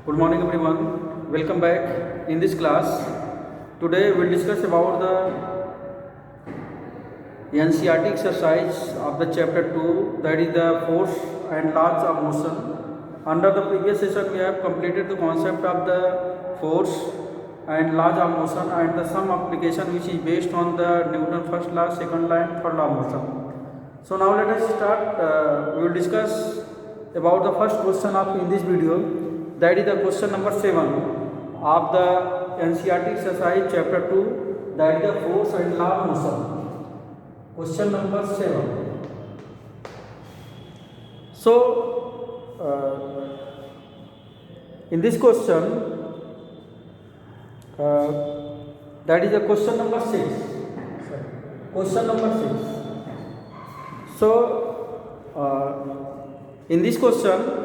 Good morning everyone. Welcome back in this class. Today we will discuss about the NCERT exercise of the chapter 2, that is the force and laws of motion. Under the previous session we have completed the concept of the force and laws of motion and the some application which is based on the Newton first law, second law and third law of motion. So now let us start. We will discuss about the first question of in this video, that is the question number 7 of the NCERT exercise chapter 2, that is the force and law of motion. Question number 7. So in this question, that is the question number 6. Question number 6. So in this question,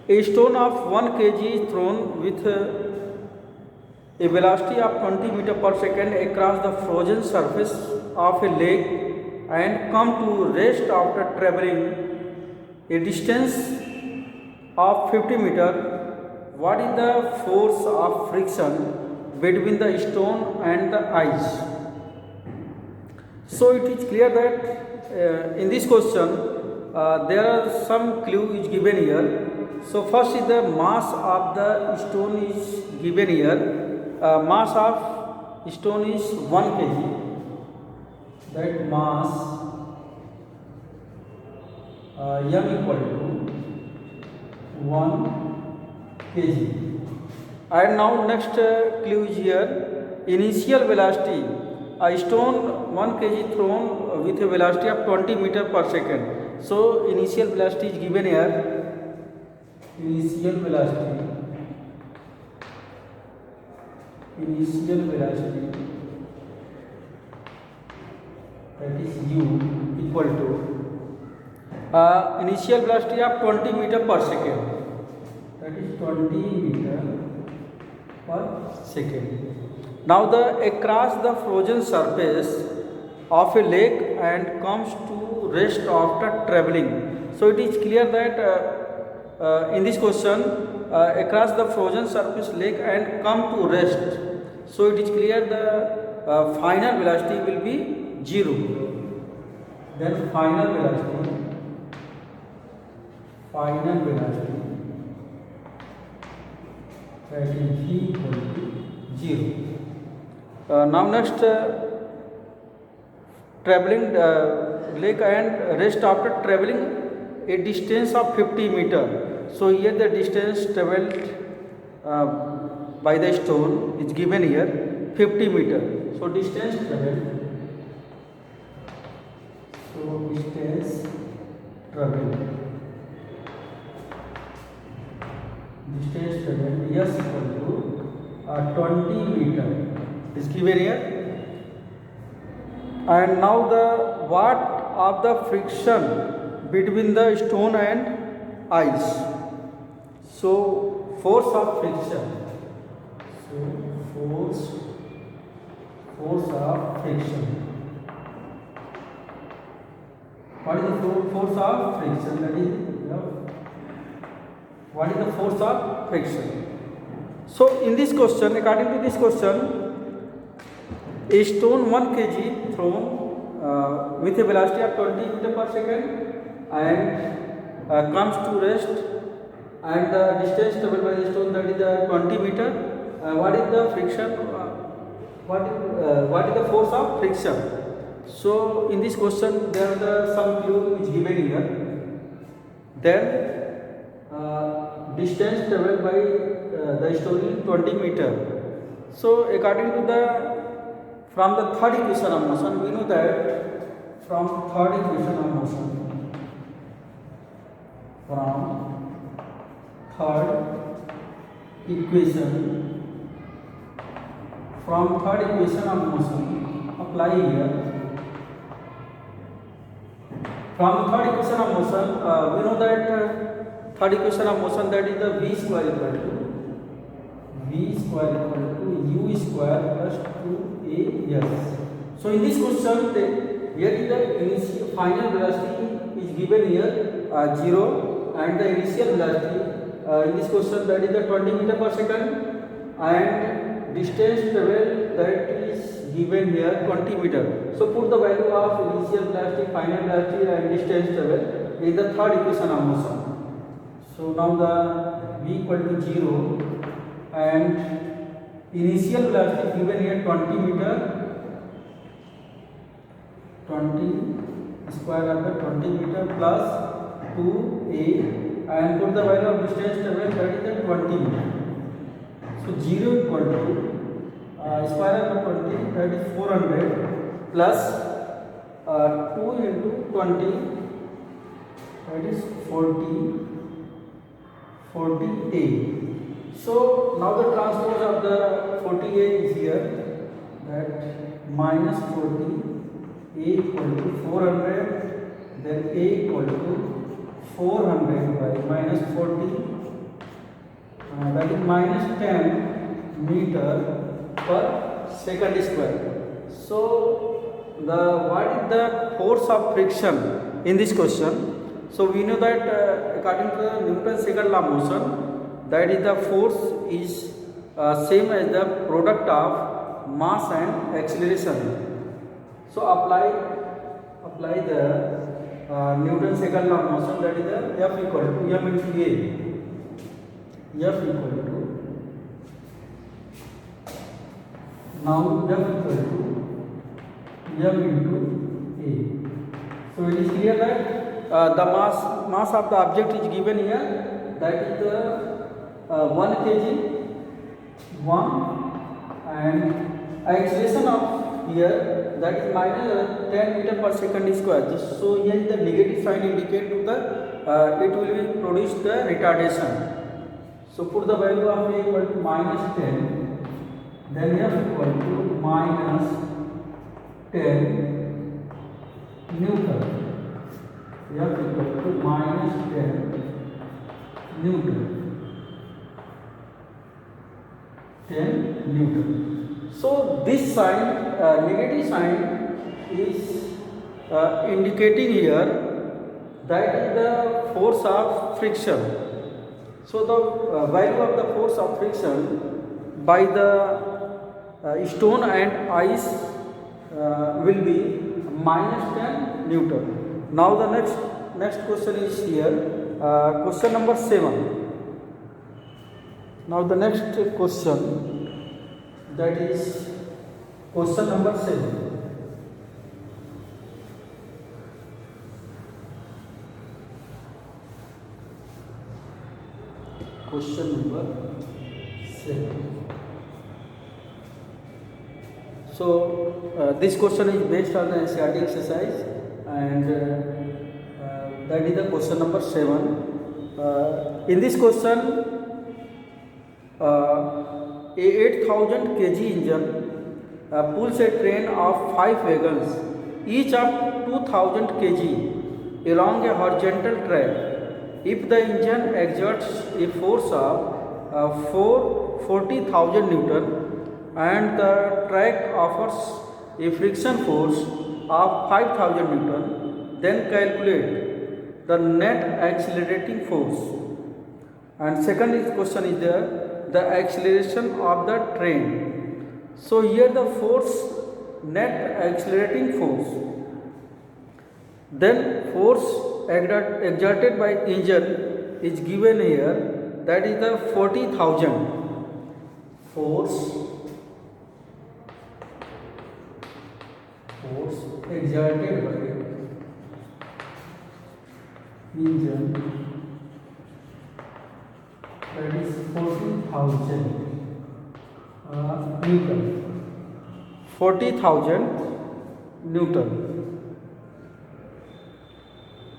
a stone of 1 kg is thrown with a velocity of 20 meter per second across the frozen surface of a lake and come to rest after traveling a distance of 50 meter. What is the force of friction between the stone and the ice? So it is clear that in this question there are some clue is given here. So first is the mass of the stone is given here. Mass of stone is 1 kg. That mass m equal to 1 kg. And now next clue is here. Initial velocity. A stone 1 kg thrown with a velocity of 20 meter per second. So initial velocity is given here. Initial velocity that is u equal to initial velocity of 20 meter per second, that is 20 meter per second. Now the across the frozen surface of a lake and comes to rest after traveling. So it is clear that in this question across the frozen surface lake and come to rest. So it is clear the final velocity will be 0. Then final velocity that is v equal to 0. Now next traveling lake and rest after traveling a distance of 50 meter. So here the distance travelled by the stone is given here 50 meter. So distance travelled. Yes equal to 20 meter is given here. And now the what of the friction between the stone and ice. So force of friction. Force of friction. What is the force of friction? That is what is the force of friction? So in this question, according to this question, a stone 1 kg thrown with a velocity of 20 meter per second and comes to rest, and the distance travelled by the stone, that is the 20 meter. What is the friction? What is the force of friction? So in this question there are some clue is given here. Then distance travelled by the stone is 20 meter. So according to the from the third equation of motion, we know that from third equation of motion, of motion apply here. From third equation of motion, we know that third equation of motion, that is the v square equal to u square plus 2as. So in this question, here is the initial final velocity is given here 0 and the initial velocity in this question, that is the 20 meter per second, and distance travel that is given here 20 meter. So put the value of initial velocity, final velocity and distance travel in the third equation of motion. So now the v equal to 0 and initial velocity given here 20 meter, 20 square of the 20 meter plus 2a, and put the value of distance travel, that is the 20 meter. So 0 equal to square of 20, that is 400 plus 2 into 20, that is 40a. So now the transpose of the 40a is here, that minus 40, a equal to 400, then a equal to 400 by minus 40, that is minus 10 meter per second square. So what is the force of friction in this question? So we know that according to the Newton's second law of motion, that is the force is same as the product of mass and acceleration. So apply the Newton's second law of motion, that is the F equal to m into a. F equal to, now F equal to m into a. So it is clear that the mass of the object is given here, that is the 1 kg, 1, and acceleration of here, that is minus 10 meter per second square. So here the negative sign indicate to the it will be produce the retardation. So put the value of a equal to minus 10, then F equal to minus 10 Newton. F equal to minus 10 Newton. 10 Newton. So this sign, negative sign, is indicating here that is the force of friction. So the value of the force of friction by the stone and ice will be minus 10 Newton. Now the next question is here, question number 7. Now the next question, that is question number 7. Question number 7. So this question is based on the NCERT exercise, and that is the question number 7. In this question, a 8000 kg engine pulls a train of 5 wagons, each of 2000 kg, along a horizontal track. If the engine exerts a force of 40,000 Newton and the track offers a friction force of 5,000 Newton, then calculate the net accelerating force. And second question is the acceleration of the train. So here the force, net accelerating force, then force exerted by engine is given here, that is the 40,000. Force exerted by engine, that is 40,000 Newton. 40,000 Newton.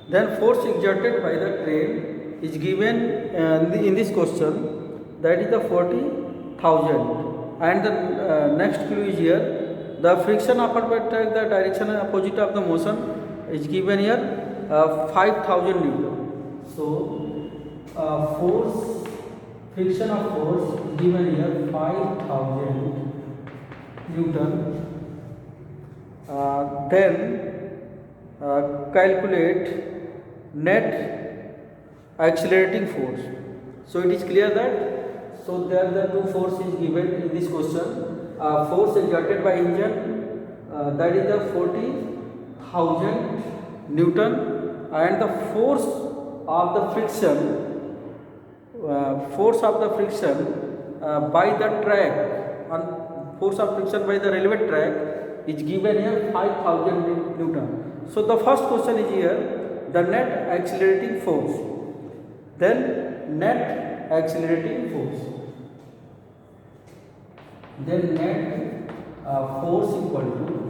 Then force exerted by the train is given in this question, that is the 40,000. And the next clue is here, the friction offered by track, the direction and opposite of the motion is given here, 5,000 Newton. So force, friction of force is given here 5,000 Newton. Then calculate net accelerating force. So it is clear that, so there the two forces given in this question. Force exerted by engine, that is the 40,000 Newton, and the force of the friction, by the track, and force of friction by the railway track is given here 5,000 Newton. So the first question is here, the net accelerating force. Then net accelerating force. Then net force equal to,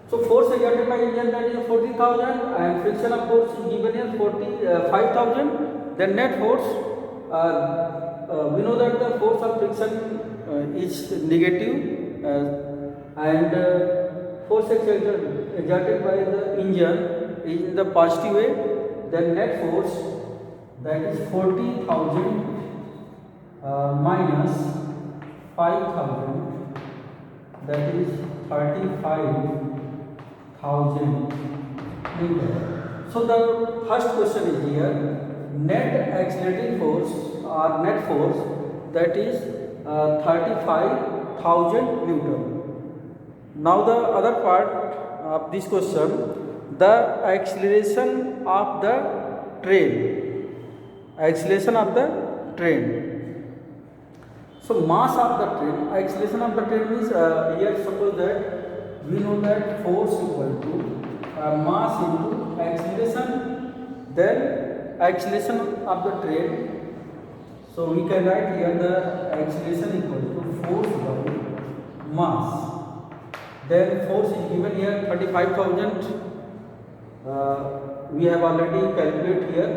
so force exerted by engine, that is 40,000, and frictional force is given here 5,000. Then net force, we know that the force of friction is negative, and force exerted by the engine is in the positive way. Then net force, that is 40,000 minus 5,000, that is 35,000 meter. So the first question is here, net accelerating force or net force, that is 35,000 Newton. Now the other part of this question, the acceleration of the train. Acceleration of the train. So mass of the train, acceleration of the train means, here suppose that we know that force equal to mass into acceleration, then acceleration of the train. So we can write here the acceleration equal to force by mass. Then force is given here 35,000. We have already calculated here.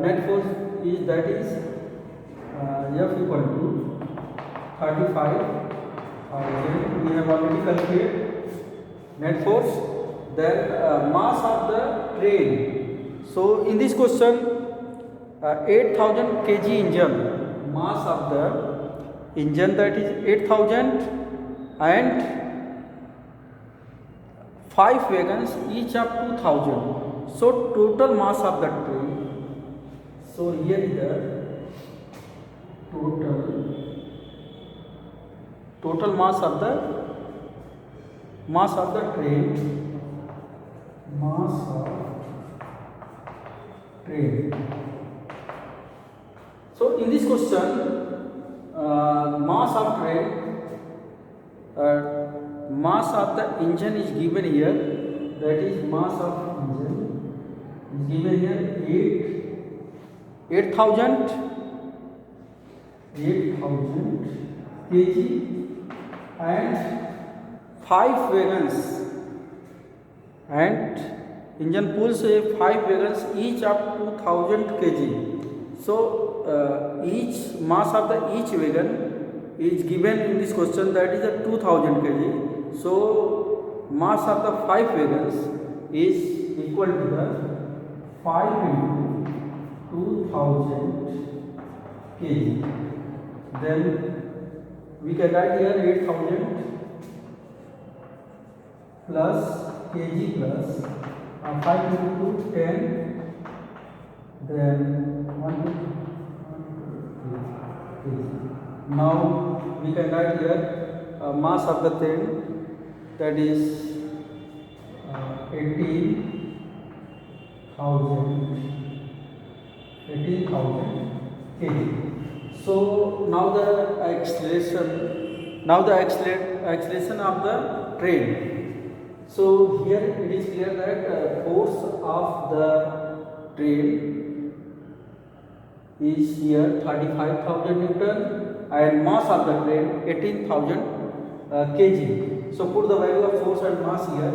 Net force is, that is F equal to 35,000. We have already calculated net force. Then mass of the train. So in this question, 8,000 kg engine, mass of the engine, that is 8,000, and 5 wagons each of 2,000. So total mass of the train. So here is the total mass of the train, mass of train. So in this question, mass of train, mass of the engine is given here, that is mass of engine is given here 8,000 kg, and 5 wagons, and engine pulls 5 wagons each of 2,000 kg. So each mass of the each wagon is given in this question, that is a 2,000 kg. So mass of the 5 wagons is equal to the 5 into 2,000 kg. Then we can write here 8,000 plus kg plus 5 into 10, then 1 kg. Now we can write here mass of the train, that is 18,000 kg. So now the acceleration of the train. So here it is clear that force of the train is here 35,000 Newton, and mass of the train 18,000 kg. So put the value of force and mass here.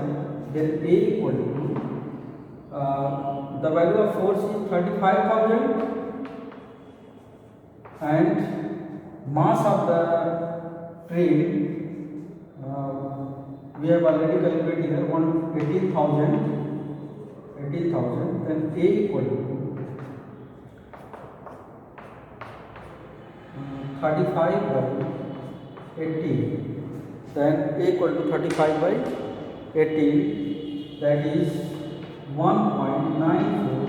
Then A equal to the value of force is 35,000, and mass of the train, we have already calculated here 18,000. Then A equal to 35 by 80. Then A equal to 35 by 80, that is 1.94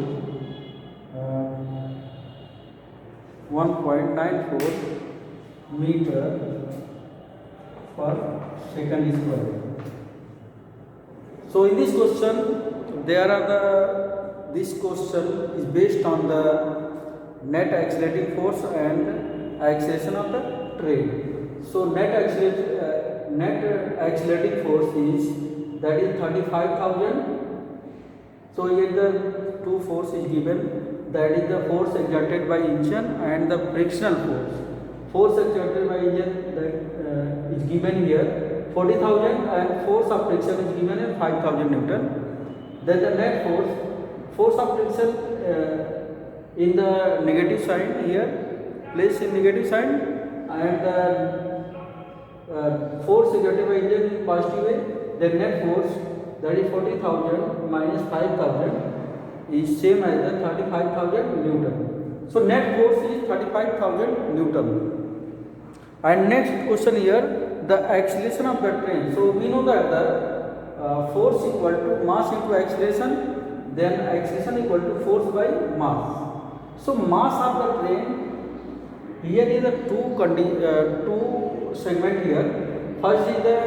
1.94 meter per second square. So in this question, this question is based on the net accelerating force and acceleration of the train. So net accelerating force is 35,000. So here the two force is given, that is the force exerted by engine and the frictional force. Force exerted by engine that is given here 40,000 and force of friction is given as 5,000 Newton. Then the net force of friction in the negative sign here, place in negative sign, and the force exerted by engine in positive way. The net force, that is 40,000 minus 5,000, is same as the 35,000 Newton. So net force is 35,000 Newton. And next question here, the acceleration of the train. So we know that the force equal to mass into acceleration, then acceleration equal to force by mass. So mass of the train, here is the two segment here. First is the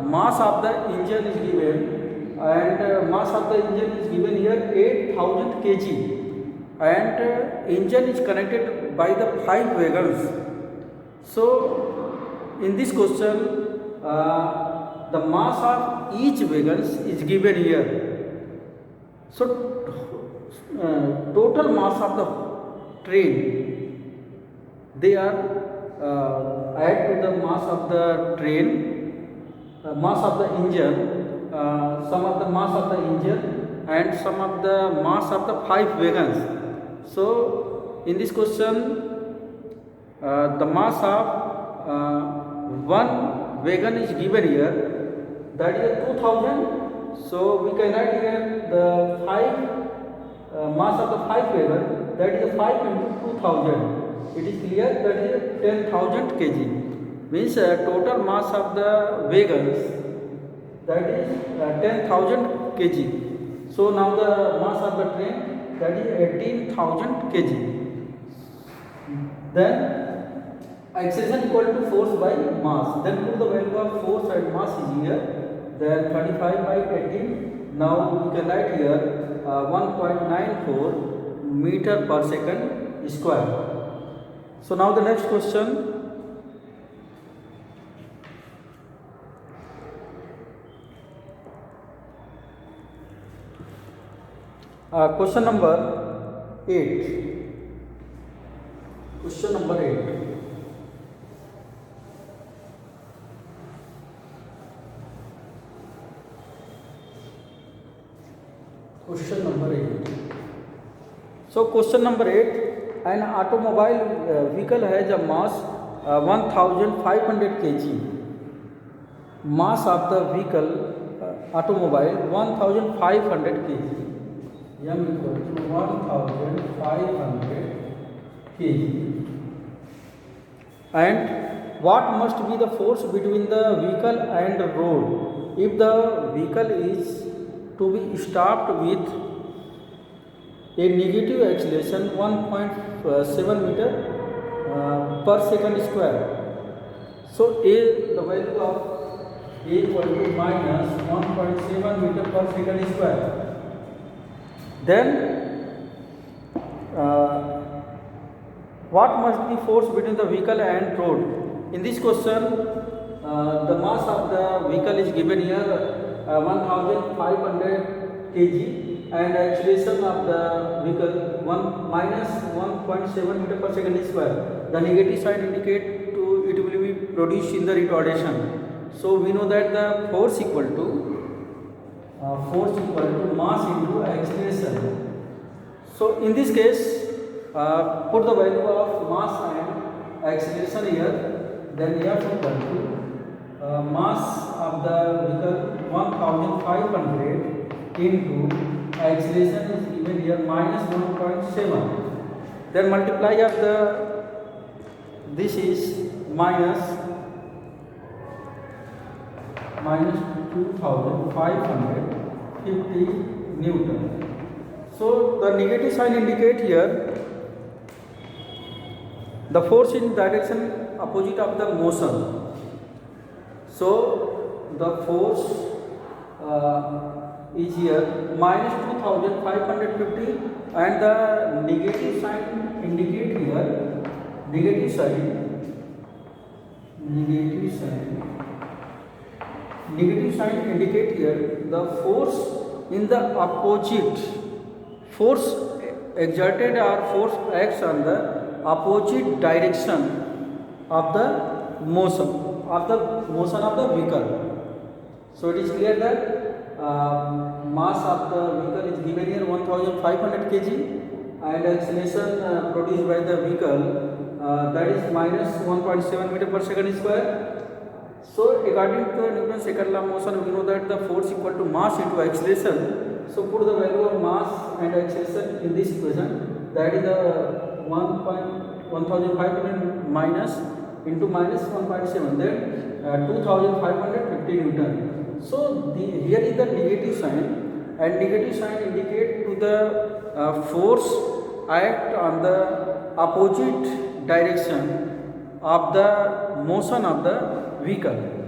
mass of the engine is given, and mass of the engine is given here 8,000 kg, and engine is connected by the 5 wagons. So in this question, the mass of each wagon is given here. So total mass of the train, they are add to the mass of the train, mass of the engine, some of the mass of the engine and some of the mass of the 5 wagons. So in this question, the mass of one wagon is given here, that is 2,000. So we can write here the 5 mass of the 5 wagon, that is 5 into 2,000. It is clear, that is 10,000 kg. Means total mass of the wagons, that is 10,000 kg. So now the mass of the train, that is 18,000 kg. Then acceleration equal to force by mass. Then put the value of force and mass is here. Then 35 by 18. Now we can write here 1.94 meter per second square. So now the next question. Question number 8. Question number 8. Question number 8. So question number 8. An automobile vehicle has a mass 1,500 kg. Mass of the vehicle automobile 1,500 kg. M equal to 1,500 kg. And what must be the force between the vehicle and the road if the vehicle is to be stopped with a negative acceleration 1.7 meter per second square? So the value of A equal to minus 1.7 meter per second square. Then what must be force between the vehicle and road? In this question, the mass of the vehicle is given here 1,500 kg, and acceleration of the vehicle minus 1.7 meter per second square. The negative sign indicate to it will be produced in the retardation. So we know that the force equal to mass into acceleration. So in this case, put the value of mass and acceleration here. Then F equal to mass of the vehicle 1,500 into acceleration is given here minus 1.7. Then multiply of this is minus 2,550 Newton. So the negative sign indicate here the force in direction opposite of the motion. So the force is here minus 2550, and the negative sign indicate here, negative sign indicate here the force in the opposite, force exerted or force acts on the opposite direction of the motion of the vehicle. So it is clear that mass of the vehicle is given here 1500 kg, and acceleration produced by the vehicle that is minus 1.7 meter per second square. So according to Newton's second law of motion, we know that the force equal to mass into acceleration. So put the value of mass and acceleration in this equation, that is the 1500 minus into minus 1.7, then 2550 Newton. So here is the negative sign, and negative sign indicate to the force act on the opposite direction of the motion of the vehicle.